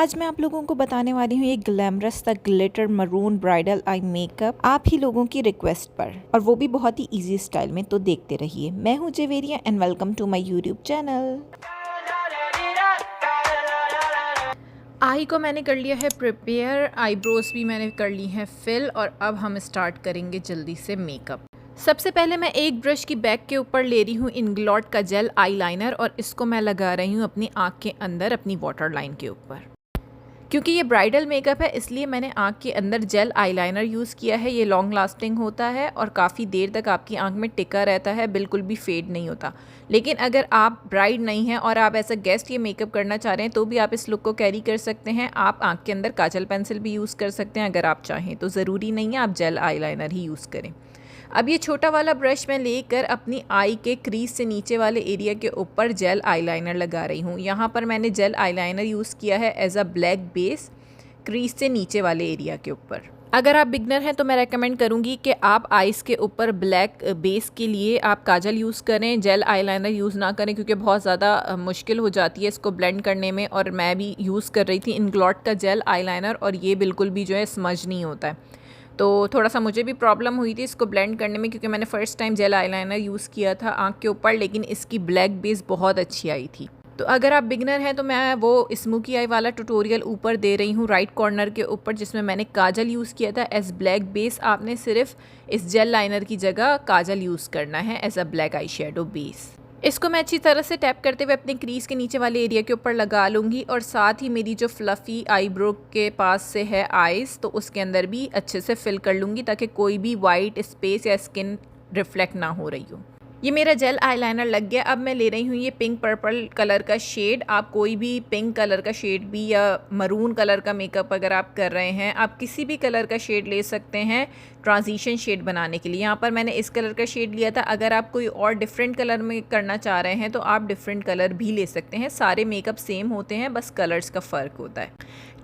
आज मैं आप लोगों को बताने वाली हूँ एक ग्लैमरस सा glitter maroon bridal eye makeup आप ही लोगों की रिक्वेस्ट पर, और वो भी बहुत ही इजी स्टाइल में। तो देखते रहिए। मैं हूँ Javeria and welcome to my YouTube channel. आई को मैंने कर लिया है प्रिपेयर, आईब्रोज भी मैंने कर ली हैं फिल, और अब हम स्टार्ट करेंगे जल्दी से मेकअप। सबसे पहले मैं एक ब्रश की बैक के ऊपर ले रही हूँ इंग्लॉट का जेल आईलाइनर, और इसको मैं लगा रही हूँ अपनी आँख के अंदर अपनी वाटर लाइन के ऊपर। क्योंकि ये ब्राइडल मेकअप है इसलिए मैंने आँख के अंदर जेल आईलाइनर यूज़ किया है। ये लॉन्ग लास्टिंग होता है और काफ़ी देर तक आपकी आँख में टिका रहता है, बिल्कुल भी फेड नहीं होता। लेकिन अगर आप ब्राइड नहीं हैं और आप एज अ गेस्ट ये मेकअप करना चाह रहे हैं तो भी आप इस लुक को कैरी कर सकते हैं। आप आँख के अंदर काजल पेंसिल भी यूज़ कर सकते हैं अगर आप चाहें, तो ज़रूरी नहीं है आप जेल आईलाइनर ही यूज़ करें। अब ये छोटा वाला ब्रश मैं लेकर अपनी आई के क्रीज से नीचे वाले एरिया के ऊपर जेल आईलाइनर लगा रही हूँ। यहाँ पर मैंने जेल आईलाइनर यूज़ किया है as a black base crease से नीचे वाले एरिया के ऊपर। अगर आप बिगनर हैं तो मैं रेकमेंड करूँगी कि आप आइज़ के ऊपर ब्लैक बेस के लिए आप काजल यूज़ करें, जेल आईलाइनर यूज़ ना करें, क्योंकि बहुत ज़्यादा मुश्किल हो जाती है इसको ब्लेंड करने में। और मैं भी यूज़ कर रही थी इंग्लॉट का जेल आईलाइनर और ये बिल्कुल भी जो है स्मज नहीं होता है। तो थोड़ा सा मुझे भी प्रॉब्लम हुई थी इसको ब्लेंड करने में, क्योंकि मैंने first time jail eyeliner use किया था आँख के ऊपर, लेकिन इसकी ब्लैक बेस बहुत अच्छी आई थी। तो अगर आप बिगनर हैं तो मैं वो स्मोकी आई वाला ट्यूटोरियल ऊपर दे रही हूँ राइट कॉर्नर के ऊपर, जिसमें मैंने काजल यूज़ किया था एज ब्लैक बेस। आपने सिर्फ इस जेल लाइनर की जगह काजल यूज़ करना है as a black eye shadow base. इसको मैं अच्छी तरह से टैप करते हुए अपने क्रीज के नीचे वाले एरिया के ऊपर लगा लूँगी, और साथ ही मेरी जो फ्लफ़ी आईब्रो के पास से है आइज़, तो उसके अंदर भी अच्छे से फिल कर लूँगी ताकि कोई भी वाइट स्पेस या स्किन रिफ्लेक्ट ना हो रही हो। ये मेरा जेल आईलाइनर लग गया। अब मैं ले रही हूँ ये पिंक पर्पल कलर का शेड। आप कोई भी पिंक कलर का शेड भी या मरून कलर का मेकअप अगर आप कर रहे हैं, आप किसी भी कलर का शेड ले सकते हैं ट्रांजिशन शेड बनाने के लिए। यहाँ पर मैंने इस कलर का शेड लिया था। अगर आप कोई और डिफरेंट कलर में करना चाह रहे हैं तो आप डिफरेंट कलर भी ले सकते हैं। सारे मेकअप सेम होते हैं, बस कलर्स का फ़र्क होता है।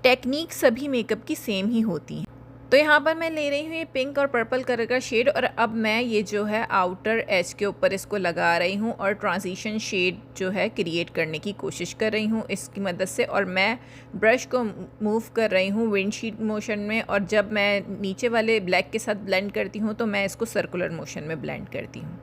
टेक्निक सभी मेकअप की सेम ही होती है। तो यहाँ पर मैं ले रही हूँ ये पिंक और पर्पल कलर का शेड, और अब मैं ये जो है आउटर एज के ऊपर इसको लगा रही हूँ और ट्रांजिशन शेड जो है क्रिएट करने की कोशिश कर रही हूँ इसकी मदद से। और मैं ब्रश को मूव कर रही हूँ विंडशीट मोशन में, और जब मैं नीचे वाले ब्लैक के साथ ब्लेंड करती हूँ तो मैं इसको सर्कुलर मोशन में ब्लेंड करती हूँ।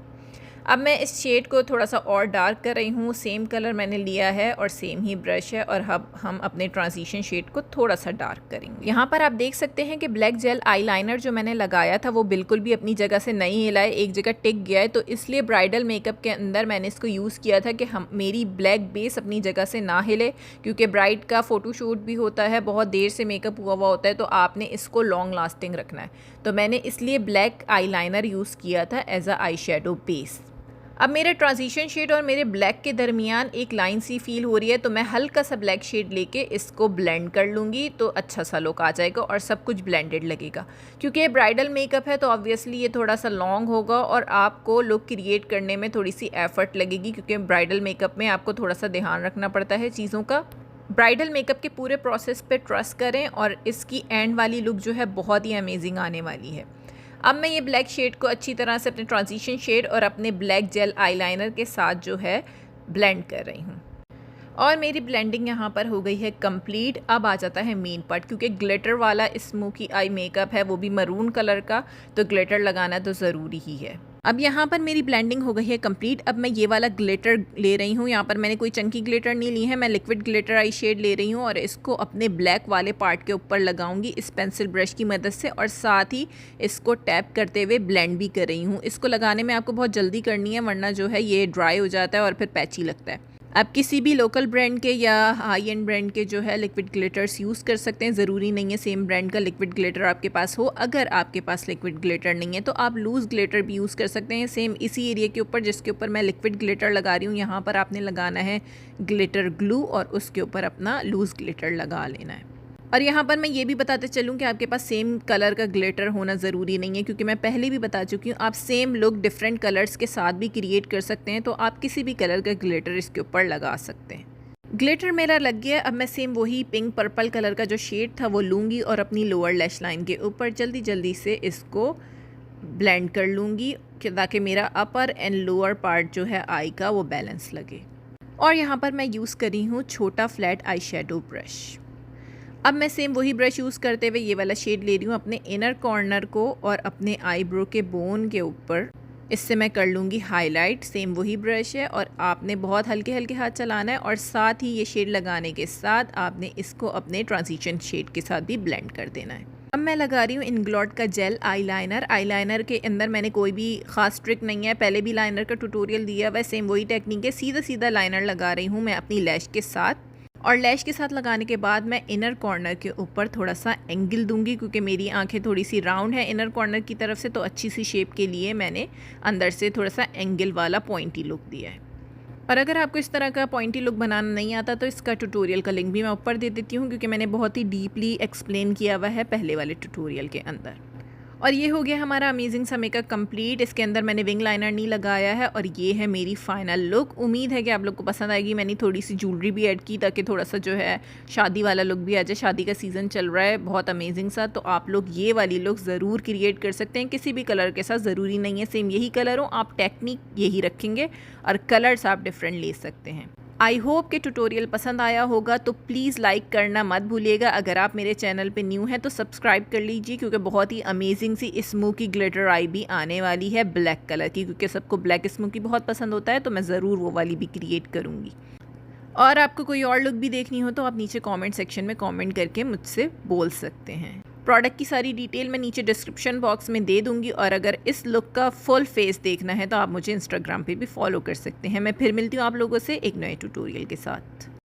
अब मैं इस शेड को थोड़ा सा और डार्क कर रही हूँ। सेम कलर मैंने लिया है और सेम ही ब्रश है, और अब हम अपने ट्रांजिशन शेड को थोड़ा सा डार्क करेंगे। यहाँ पर आप देख सकते हैं कि ब्लैक जेल आईलाइनर जो मैंने लगाया था वो बिल्कुल भी अपनी जगह से नहीं हिला है, एक जगह टिक गया है। तो इसलिए ब्राइडल मेकअप के अंदर मैंने इसको यूज़ किया था कि मेरी ब्लैक बेस अपनी जगह से ना हिले, क्योंकि ब्राइड का फ़ोटोशूट भी होता है, बहुत देर से मेकअप हुआ हुआ होता है, तो आपने इसको लॉन्ग लास्टिंग रखना है। तो मैंने इसलिए ब्लैक आईलाइनर यूज़ किया था as a eye shadow base. अब मेरे ट्रांजिशन शेड और मेरे ब्लैक के दरमियान एक लाइन सी फील हो रही है, तो मैं हल्का सा ब्लैक शेड लेके इसको ब्लेंड कर लूँगी, तो अच्छा सा लुक आ जाएगा और सब कुछ ब्लेंडेड लगेगा। क्योंकि ये ब्राइडल मेकअप है तो ऑब्वियसली ये थोड़ा सा लॉन्ग होगा और आपको लुक क्रिएट करने में थोड़ी सी एफर्ट लगेगी, क्योंकि ब्राइडल मेकअप में आपको थोड़ा सा ध्यान रखना पड़ता है चीज़ों का। ब्राइडल मेकअप के पूरे प्रोसेस पे ट्रस्ट करें और इसकी एंड वाली लुक जो है बहुत ही अमेजिंग आने वाली है। अब मैं ये ब्लैक शेड को अच्छी तरह से अपने ट्रांजिशन शेड और अपने ब्लैक जेल आईलाइनर के साथ जो है ब्लेंड कर रही हूँ, और मेरी ब्लेंडिंग यहाँ पर हो गई है कंप्लीट। अब आ जाता है मेन पार्ट, क्योंकि ग्लिटर वाला स्मोकी आई मेकअप है, वो भी मरून कलर का, तो ग्लिटर लगाना तो ज़रूरी ही है। अब यहाँ पर मेरी ब्लेंडिंग हो गई है कंप्लीट। अब मैं ये वाला ग्लिटर ले रही हूँ। यहाँ पर मैंने कोई चंकी ग्लिटर नहीं ली है, मैं लिक्विड ग्लिटर आई शेड ले रही हूँ और इसको अपने ब्लैक वाले पार्ट के ऊपर लगाऊंगी इस पेंसिल ब्रश की मदद से, और साथ ही इसको टैप करते हुए ब्लेंड भी कर रही हूँ। इसको लगाने में आपको बहुत जल्दी करनी है, वरना जो है ये ड्राई हो जाता है और फिर पैची लगता है। आप किसी भी लोकल ब्रांड के या हाई एंड ब्रांड के जो है लिक्विड ग्लिटर्स यूज़ कर सकते हैं। ज़रूरी नहीं है सेम ब्रांड का लिक्विड ग्लिटर आपके पास हो। अगर आपके पास लिक्विड ग्लिटर नहीं है तो आप लूज़ ग्लिटर भी यूज़ कर सकते हैं, सेम इसी एरिया के ऊपर जिसके ऊपर मैं लिक्विड ग्लिटर लगा रही हूँ। यहाँ पर आपने लगाना है ग्लिटर ग्लू और उसके ऊपर अपना लूज़ ग्लिटर लगा लेना है। और यहाँ पर मैं ये भी बताते चलूँ कि आपके पास सेम कलर का ग्लिटर होना ज़रूरी नहीं है, क्योंकि मैं पहले भी बता चुकी हूँ आप सेम लुक डिफरेंट कलर्स के साथ भी क्रिएट कर सकते हैं। तो आप किसी भी कलर का ग्लिटर इसके ऊपर लगा सकते हैं। ग्लिटर मेरा लग गया। अब मैं सेम वही पिंक पर्पल कलर का जो शेड था वो लूँगी और अपनी लोअर लैश लाइन के ऊपर जल्दी जल्दी से इसको ब्लेंड कर लूँगी, ताकि मेरा अपर एंड लोअर पार्ट जो है आई का वो बैलेंस लगे। और यहाँ पर मैं यूज़ कर रही हूँ छोटा फ्लैट आई शेडो ब्रश। अब मैं सेम वही ब्रश यूज़ करते हुए ये वाला शेड ले रही हूँ अपने इनर कॉर्नर को और अपने आईब्रो के बोन के ऊपर। इससे मैं कर लूँगी हाईलाइट। सेम वही ब्रश है और आपने बहुत हल्के हल्के हाथ चलाना है और साथ ही ये शेड लगाने के साथ आपने इसको अपने ट्रांजिशन शेड के साथ भी ब्लेंड कर देना है। अब मैं लगा रही हूँ इंग्लॉट का जेल आईलाइनर। आईलाइनर के अंदर मैंने कोई भी ख़ास ट्रिक नहीं है, पहले भी लाइनर का ट्यूटोरियल दिया हुआ है। सेम वही टेक्निक है, सीधा सीधा लाइनर लगा रही हूँ मैं अपनी लैश के साथ। और लैश के साथ लगाने के बाद मैं इनर कॉर्नर के ऊपर थोड़ा सा एंगल दूंगी क्योंकि मेरी आंखें थोड़ी सी राउंड है इनर कॉर्नर की तरफ से, तो अच्छी सी शेप के लिए मैंने अंदर से थोड़ा सा एंगल वाला पॉइंटी लुक दिया है। और अगर आपको इस तरह का पॉइंटी लुक बनाना नहीं आता तो इसका ट्यूटोरियल का लिंक भी मैं ऊपर दे देती हूँ क्योंकि मैंने बहुत ही डीपली एक्सप्लेन किया हुआ है पहले वाले ट्यूटोरियल के अंदर। और ये हो गया हमारा अमेजिंग सा मेकअप कंप्लीट। इसके अंदर मैंने विंग लाइनर नहीं लगाया है और ये है मेरी फाइनल लुक। उम्मीद है कि आप लोग को पसंद आएगी। मैंने थोड़ी सी ज्वेलरी भी ऐड की ताकि थोड़ा सा जो है शादी वाला लुक भी आ जाए। शादी का सीज़न चल रहा है बहुत अमेजिंग सा, तो आप लोग ये वाली लुक ज़रूर क्रिएट कर सकते हैं किसी भी कलर के साथ। ज़रूरी नहीं है सेम यही कलर हो, आप टेक्निक यही रखेंगे और कलर्स आप डिफरेंट ले सकते हैं। आई होप कि ट्यूटोरियल पसंद आया होगा, तो प्लीज़ लाइक करना मत भूलिएगा। अगर आप मेरे चैनल पे न्यू हैं तो सब्सक्राइब कर लीजिए क्योंकि बहुत ही अमेजिंग सी स्मोकी ग्लिटर आई भी आने वाली है ब्लैक कलर की, क्योंकि सबको ब्लैक स्मोकी बहुत पसंद होता है, तो मैं ज़रूर वो वाली भी क्रिएट करूँगी। और आपको कोई और लुक भी देखनी हो तो आप नीचे कमेंट सेक्शन में कमेंट करके मुझसे बोल सकते हैं। प्रोडक्ट की सारी डिटेल मैं नीचे डिस्क्रिप्शन बॉक्स में दे दूंगी और अगर इस लुक का फुल फेस देखना है तो आप मुझे इंस्टाग्राम पे भी फॉलो कर सकते हैं। मैं फिर मिलती हूँ आप लोगों से एक नए ट्यूटोरियल के साथ।